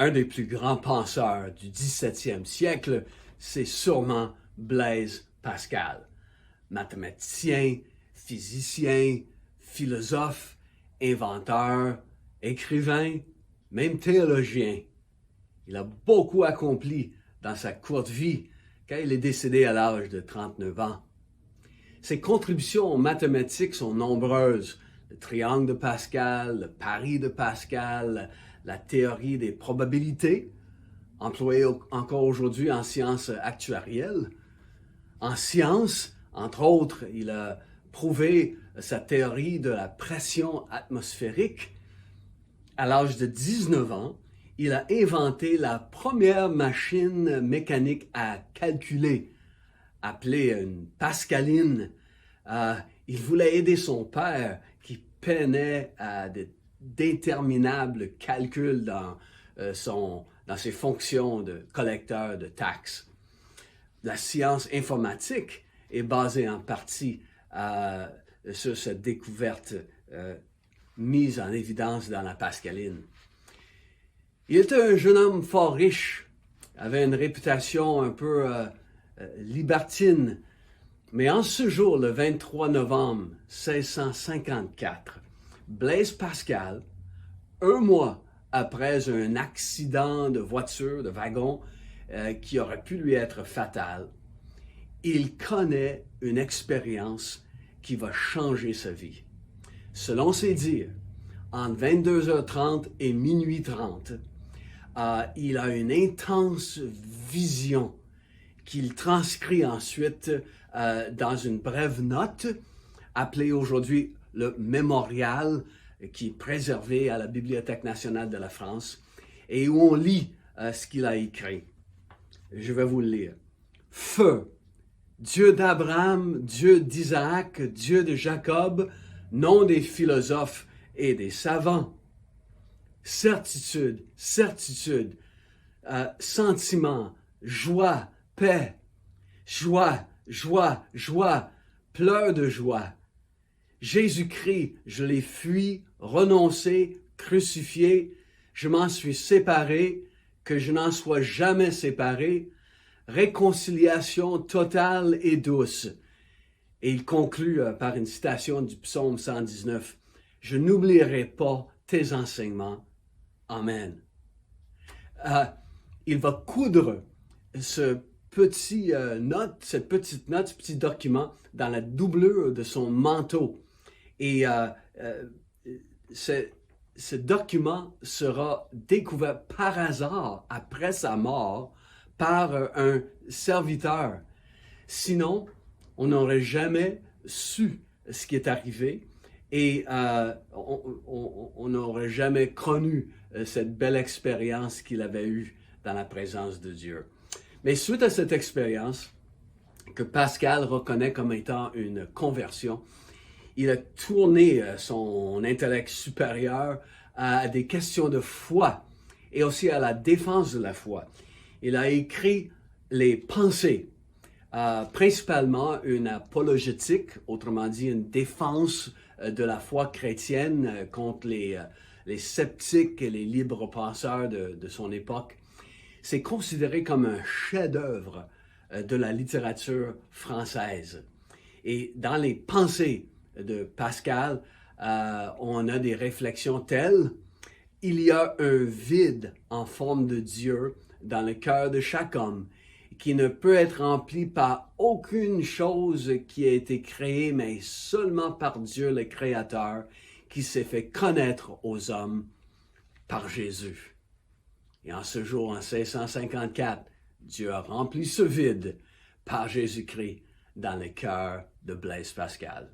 un des plus grands penseurs du 17e siècle, c'est sûrement Blaise Pascal. Mathématicien, physicien, philosophe, inventeur, écrivain, même théologien. Il a beaucoup accompli dans sa courte vie quand il est décédé à l'âge de 39 ans. Ses contributions aux mathématiques sont nombreuses. Le triangle de Pascal, le pari de Pascal, la théorie des probabilités, employée encore aujourd'hui en sciences actuarielles. En sciences, entre autres, il a prouvé sa théorie de la pression atmosphérique. À l'âge de 19 ans, il a inventé la première machine mécanique à calculer, appelée une pascaline. Il voulait aider son père qui peinait à d'interminables calculs dans ses fonctions de collecteur de taxes. La science informatique est basée en partie sur cette découverte mise en évidence dans la pascaline. Il était un jeune homme fort riche, avait une réputation un peu libertine, mais en ce jour, le 23 novembre 1654, Blaise Pascal, un mois après un accident de voiture, de wagon, qui aurait pu lui être fatal, il connaît une expérience qui va changer sa vie. Selon ses dires, entre 22h30 et minuit 30, il a une intense vision qu'il transcrit ensuite dans une brève note, appelée aujourd'hui le mémorial, qui est préservé à la Bibliothèque nationale de la France, et où on lit ce qu'il a écrit. Je vais vous le lire. Feu, Dieu d'Abraham, Dieu d'Isaac, Dieu de Jacob, nom des philosophes et des savants. Certitude, certitude, sentiment, joie, paix, joie, joie, joie, pleurs de joie. Jésus-Christ, je l'ai fui, renoncé, crucifié, je m'en suis séparé, que je n'en sois jamais séparé, réconciliation totale et douce. Et il conclut par une citation du psaume 119. Je n'oublierai pas tes enseignements. Amen. Il va coudre cette petite note, ce petit document dans la doublure de son manteau. Et ce document sera découvert par hasard après sa mort par un serviteur. Sinon, on n'aurait jamais su ce qui est arrivé et on n'aurait jamais connu cette belle expérience qu'il avait eue dans la présence de Dieu. Mais suite à cette expérience, que Pascal reconnaît comme étant une conversion, il a tourné son intellect supérieur à des questions de foi et aussi à la défense de la foi. Il a écrit les pensées, principalement une apologétique, autrement dit une défense de la foi chrétienne contre les sceptiques et les libres penseurs de son époque. C'est considéré comme un chef-d'œuvre de la littérature française. Et dans les pensées de Pascal, on a des réflexions telles: il y a un vide en forme de Dieu dans le cœur de chaque homme qui ne peut être rempli par aucune chose qui a été créée, mais seulement par Dieu le Créateur, qui s'est fait connaître aux hommes par Jésus. Et en ce jour, en 1654, Dieu a rempli ce vide par Jésus-Christ dans le cœur de Blaise Pascal.